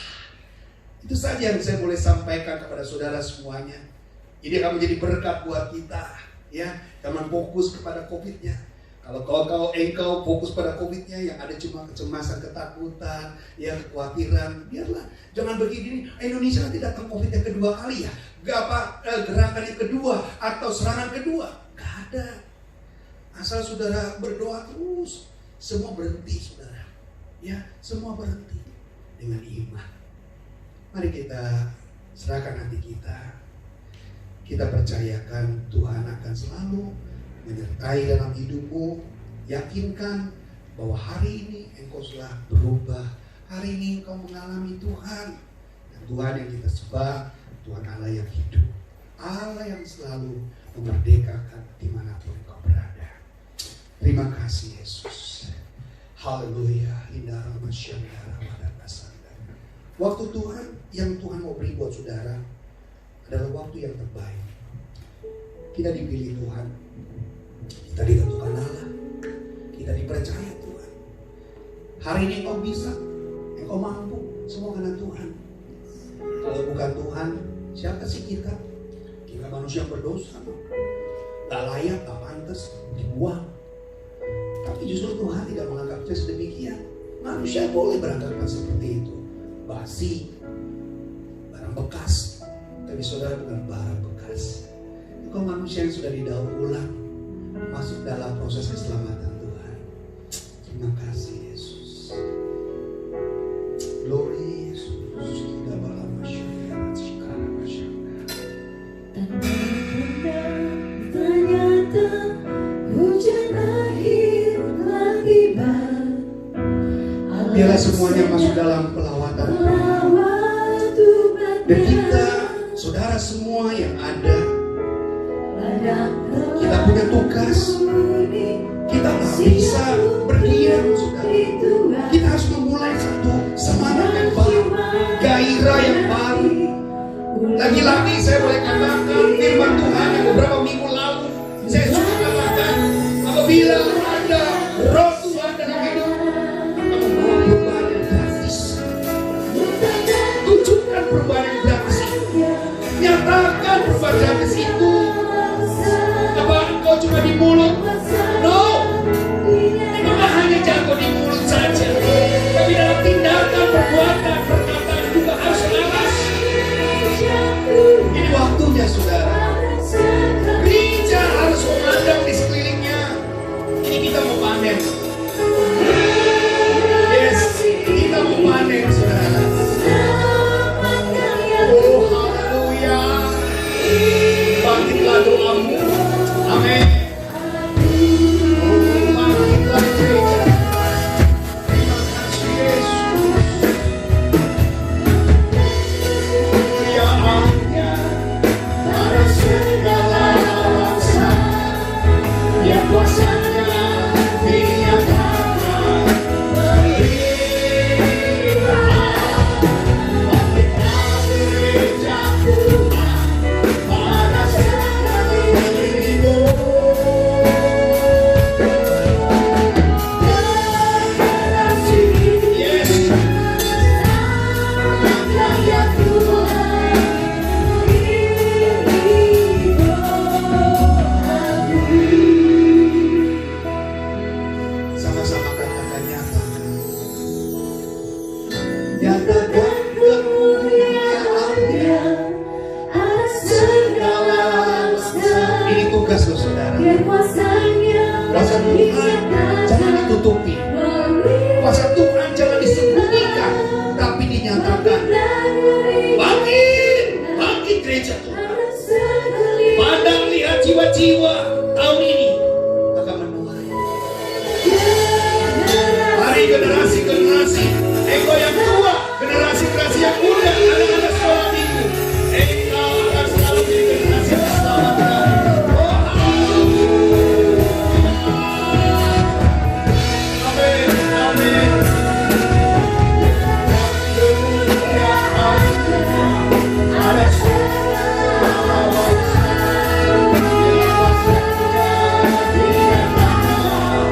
Itu saja yang saya boleh sampaikan kepada saudara semuanya. Ini akan menjadi berkat buat kita, ya. Jangan fokus kepada COVID-nya. Kalau engkau fokus pada COVID-nya, yang ada cuma kecemasan, ketakutan, ya kekhawatiran, biarlah. Jangan begini, Indonesia nanti datang COVID yang kedua kali ya. Gerakan yang kedua atau serangan kedua. Gak ada. Asal saudara berdoa terus, semua berhenti saudara. Ya, semua berhenti dengan iman. Mari kita serahkan hati kita. Kita percayakan Tuhan akan selalu menyertai dalam hidupmu. Yakinkan bahwa hari ini engkau telah berubah. Hari ini engkau mengalami Tuhan. Dan Tuhan yang kita sembah, Tuhan Allah yang hidup. Allah yang selalu memerdekakan dimanapun engkau berada. Terima kasih Yesus. Haleluya. Waktu Tuhan yang Tuhan mau beri buat saudara adalah waktu yang terbaik. Kita dipilih Tuhan, kita ditentukan Allah, kita dipercaya Tuhan. Hari ini engkau bisa, engkau mampu, semua karena Tuhan. Kalau bukan Tuhan, siapa sih kita? Kita manusia yang berdosa. gak layak, gak pantas, dibuang. Tapi justru Tuhan tidak menganggapnya sedemikian. Manusia boleh beranggapan seperti itu. Basi, barang bekas. Tapi saudara, bukan barang bekas. Engkau manusia yang sudah didaur ulang, masuk dalam proses keselamatan Tuhan. Terima kasih Yesus. Glory Yesus. Kita berlama syukur sekarang masyarakat. Ternyata hujan akhir telah tiba. Biarlah semuanya masuk dalam pelawatan. Dan kita, saudara semua yang ada, kita punya tugas. Kita tak bisa berdiam, saudara. Kita harus memulai satu semangat yang baru, gairah yang baru. Lagi-lagi saya boleh katakan firman Tuhan yang beberapa minggu lalu saya suka katakan, apabila ada roh Tuhan dalam hidup, maka membawa perubahan yang drastis. Tunjukkan perubahan yang drastis. Nyatakan perubahan drastis itu. Apa engkau cuma di mulut? No. Bukan hanya jago di mulut saja, tapi dalam tindakan, perbuatan, perkataan juga harus laras. Ini waktunya saudara. Gereja harus memandang di sekelilingnya. Ini kita mau panen. Yes, kita mau panen saudara. Oh haleluya. Bangkitlah doamu. Amin. Oh bangkitlah gereja. Terima kasih Yesus. Kemuliaannya pada segala bangsa. Dia kuasanya dinyatakan. Bangkitlah gereja Tuhan pada segala hidup. Yes. Sama-sama katakan nyatakan. Nyatakan kemuliaannya segala bangsa. Ini tugas loh saudara. Kuasa Tuhan jangan ditutupi. Kuasa Tuhan jangan disembunyikan, tapi dinyatakan. Bangkit, bangkit gereja Tuhan. Pandang lihat jiwa-jiwa tahun ini akan menuai. Mari generasi-generasi, engkau yang tua, generasi-generasi yang muda, anak-anak sekolah minggu, engkau akan selalu menjadi generasi yang diselamatkan. Oh, haleluya. Amin, amin. Ada segala bangsa, dia kuasanya dinyatakan.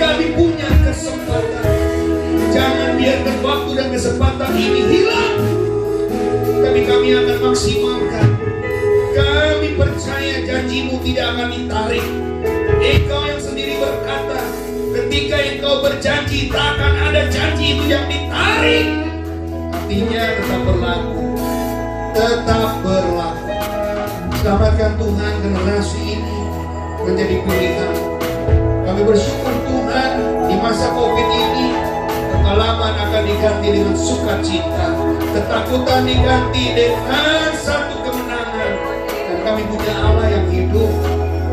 Kami punya kesempatan. Jangan biarkan waktu dan kesempatan ini hilang. Tapi kami akan maksimalkan. Kami percaya janjimu tidak akan ditarik. Engkau yang sendiri berkata, ketika engkau berjanji, tak akan ada janji itu yang ditarik. Artinya tetap berlaku. Tetap berlaku. Selamatkan Tuhan generasi ini menjadi pilihan. Kami bersyukur Tuhan di masa COVID ini, pengalaman akan diganti dengan sukacita, ketakutan diganti dengan satu kemenangan. Dan kami punya Allah yang hidup,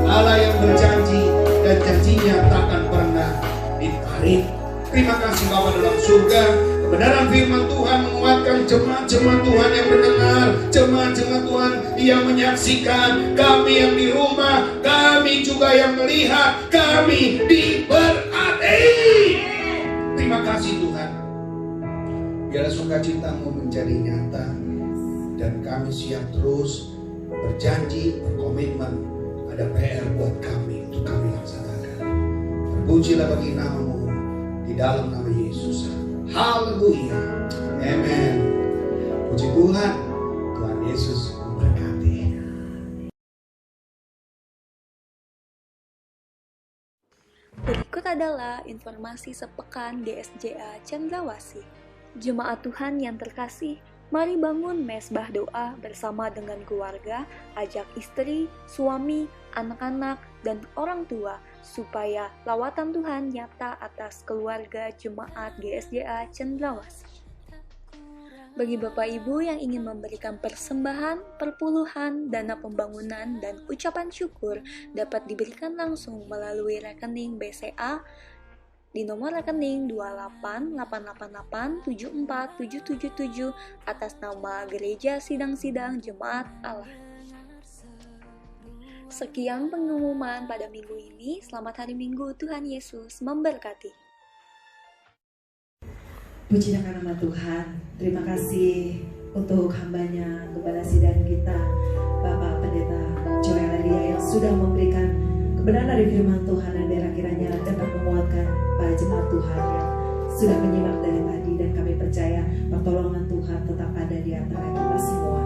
Allah yang berjanji, dan janjinya takkan pernah ditarik. Terima kasih Bapa dalam surga. Kebenaran firman Tuhan menguatkan jemaat-jemaat Tuhan yang mendengar, jemaat-jemaat Tuhan yang menyaksikan, kami yang di rumah, kami juga yang melihat, kami diberkati. Terima kasih Tuhan. Biarlah sukacitamu menjadi nyata, dan kami siap terus berjanji, berkomitmen. Ada PR buat kami untuk kami laksanakan. Terpujilah bagi nama-Mu di dalam nama Yesus. Haleluya. Amen. Puji Tuhan. Tuhan Yesus memberkati. Berikut adalah informasi sepekan GSJA Cendrawasih. Jemaat Tuhan yang terkasih, mari bangun mesbah doa bersama dengan keluarga, ajak istri, suami, anak-anak, dan orang tua, supaya lawatan Tuhan nyata atas keluarga jemaat GSJA Cendrawasih. Bagi Bapak Ibu yang ingin memberikan persembahan, perpuluhan, dana pembangunan, dan ucapan syukur dapat diberikan langsung melalui rekening BCA di nomor rekening 28888747777 atas nama Gereja Sidang-Sidang Jemaat Allah. Sekian pengumuman pada minggu ini. Selamat hari Minggu, Tuhan Yesus memberkati. Puji dan nama Tuhan. Terima kasih untuk hambanya Gembala Sidang kita, Bapak Pendeta Joel Elia, yang sudah memberikan kebenaran dari firman Tuhan, dan daerah kiranya dapat menguatkan para jemaat Tuhan yang sudah menyimak dari tadi. Dan kami percaya pertolongan Tuhan tetap ada di antara kita semua.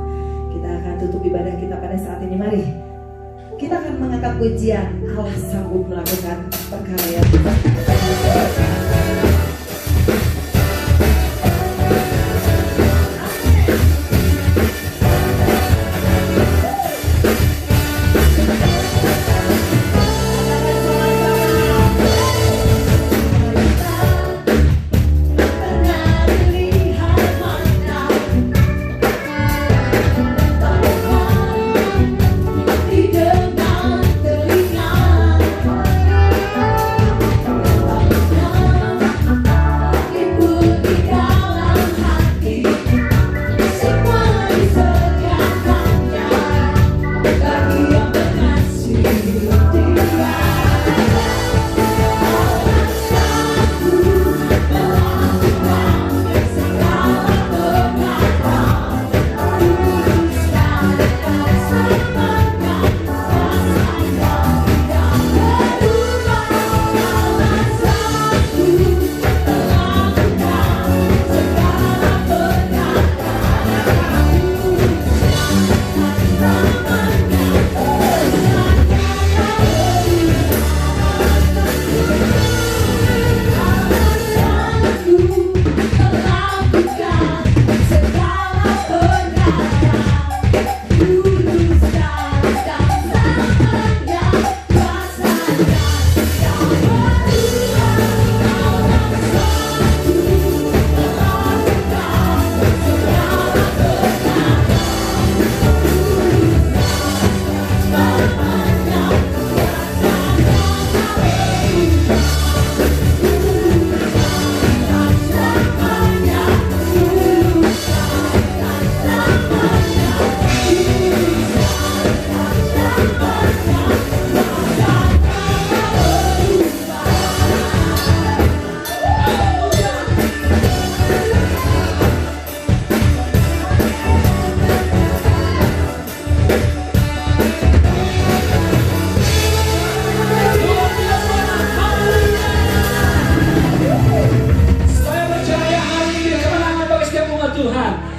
Kita akan tutup ibadah kita pada saat ini. Mari kita akan mengangkat pujian Allah sanggup melakukan perkara yang Di depan telinga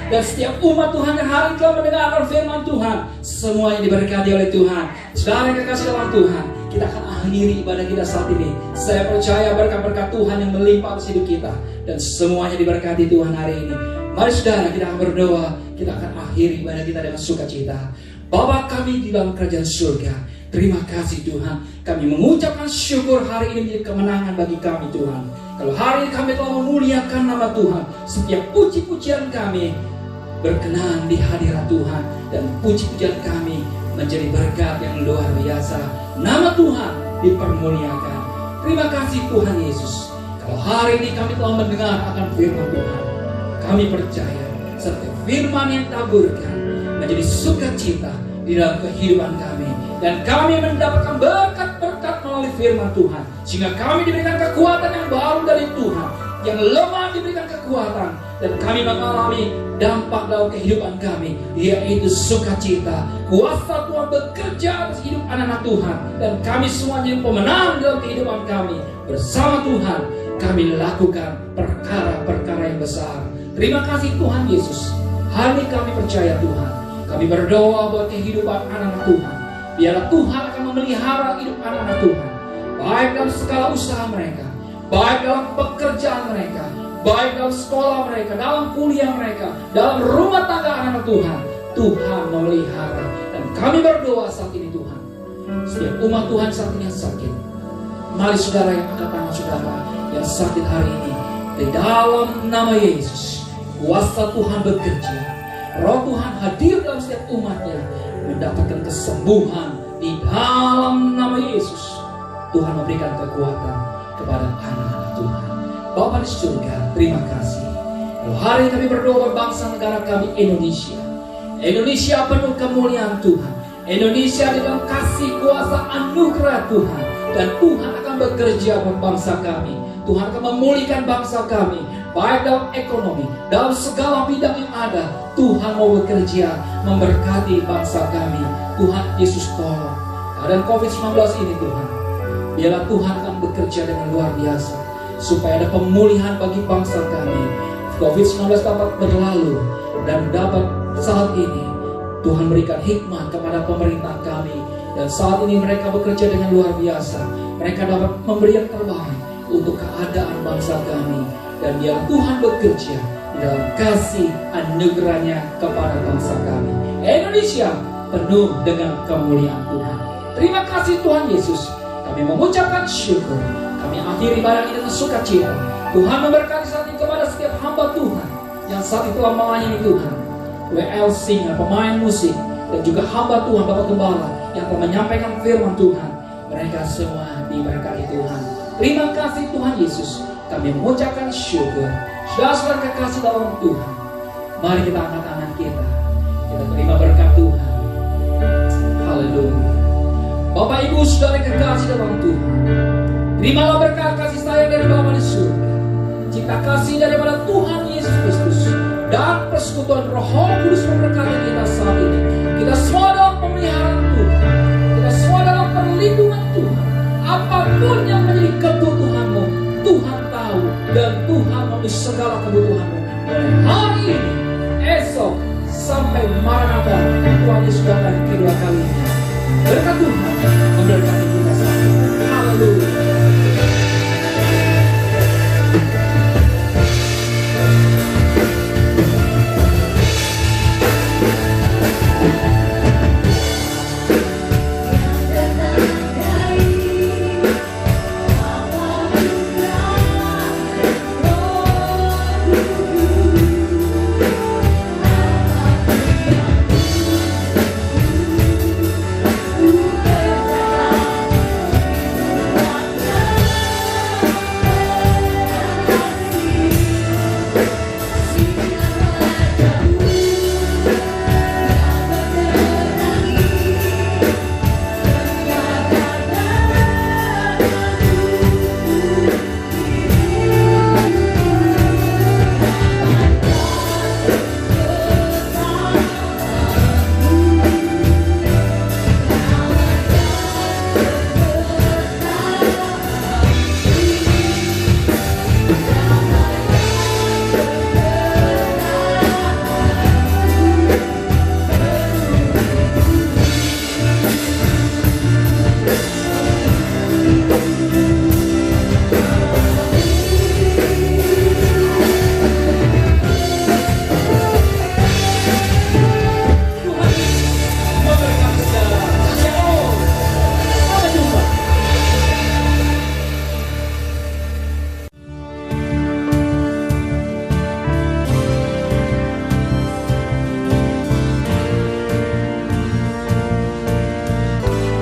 Dan setiap umat Tuhan yang hari ini telah mendengarkan firman Tuhan, semuanya diberkati oleh Tuhan. Saudara yang kekasih dalam Tuhan, kita akan akhiri ibadah kita saat ini. Saya percaya berkat-berkat Tuhan yang melimpah atas hidup kita, dan semuanya diberkati Tuhan hari ini. Mari saudara, kita akan berdoa. Kita akan akhiri ibadah kita dengan sukacita. Bapa kami di dalam kerajaan surga, terima kasih Tuhan. Kami mengucapkan syukur hari ini menjadi kemenangan bagi kami Tuhan. Kalau hari ini kami telah memuliakan nama Tuhan, setiap puji-pujian kami berkenan di hadirat Tuhan, dan puji-pujian kami menjadi berkat yang luar biasa. Nama Tuhan dipermuliakan. Terima kasih Tuhan Yesus. Kalau hari ini kami telah mendengar akan firman Tuhan, kami percaya setiap firman yang taburkan menjadi sukacita di dalam kehidupan kami, dan kami mendapatkan berkat-berkat melalui firman Tuhan, sehingga kami diberikan kekuatan yang baru dari Tuhan. Yang lemah diberikan kekuatan, dan kami mengalami dampak dalam kehidupan kami, yaitu sukacita. Kuasa Tuhan bekerja atas hidup anak-anak Tuhan, dan kami semuanya yang pemenang dalam kehidupan kami. Bersama Tuhan kami lakukan perkara-perkara yang besar. Terima kasih Tuhan Yesus. Hari ini kami percaya Tuhan, kami berdoa buat kehidupan anak-anak Tuhan. Biarlah Tuhan akan memelihara hidup anak-anak Tuhan, baik dalam segala usaha mereka, baik dalam pekerjaan mereka, baik dalam sekolah mereka, dalam kuliah mereka, dalam rumah tangga anak-anak Tuhan. Tuhan memelihara, dan kami berdoa saat ini Tuhan, setiap umat Tuhan saat ini yang sakit, mari saudara yang angkat tangan saudara yang sakit hari ini, di dalam nama Yesus, kuasa Tuhan bekerja. Roh Tuhan hadir dalam setiap umatnya, mendapatkan kesembuhan di dalam nama Yesus. Tuhan memberikan kekuatan kepada anak-anak Tuhan. Bapa di surga, terima kasih. Kalau hari ini kami berdoa buat bangsa negara kami Indonesia. Indonesia penuh kemuliaan Tuhan. Indonesia di dalam kasih kuasa anugerah Tuhan. Dan Tuhan akan bekerja buat bangsa kami. Tuhan akan memulihkan bangsa kami, baik dalam ekonomi, dalam segala bidang yang ada. Tuhan mau bekerja memberkati bangsa kami. Tuhan Yesus tolong keadaan COVID-19 ini Tuhan, biarlah Tuhan akan bekerja dengan luar biasa, supaya ada pemulihan bagi bangsa kami. COVID-19 dapat berlalu, dan dapat saat ini Tuhan berikan hikmat kepada pemerintah kami. Dan saat ini mereka bekerja dengan luar biasa. Mereka dapat memberi yang terbaik untuk keadaan bangsa kami. Dan biar Tuhan bekerja dalam kasih anugerahnya kepada bangsa kami. Indonesia penuh dengan kemuliaan Tuhan. Terima kasih Tuhan Yesus. Kami mengucapkan syukur. Kami akhiri ibadah ini dengan sukacita. Tuhan memberkati saat ini kepada setiap hamba Tuhan yang saat itu telah melayani Tuhan. WL singer, pemain musik, dan juga hamba Tuhan, Bapak Gembala yang telah menyampaikan firman Tuhan. Mereka semua diberkati Tuhan. Terima kasih Tuhan Yesus. Kami mengucapkan syukur. Saudara kekasih dalam Tuhan, mari kita angkat tangan kita. Kita terima berkat Tuhan. Haleluya. Bapak Ibu saudara kekasih dalam Tuhan, terimalah berkat kasih sayang dari Bapa di surga, cinta kasih daripada Tuhan Yesus Kristus, dan persekutuan Roh Kudus memberkati kita saat ini. Kita semua dalam pemeliharaan Tuhan, kita semua dalam perlindungan Tuhan. Apapun yang menjadi kebutuhanmu, Tuhan tahu, dan Tuhan memberi segala kebutuhanmu. Mulai hari ini, esok, sampai Maranatha, Tuhan Yesus datang kedua kalinya. Berkat Tuhan memberkati kita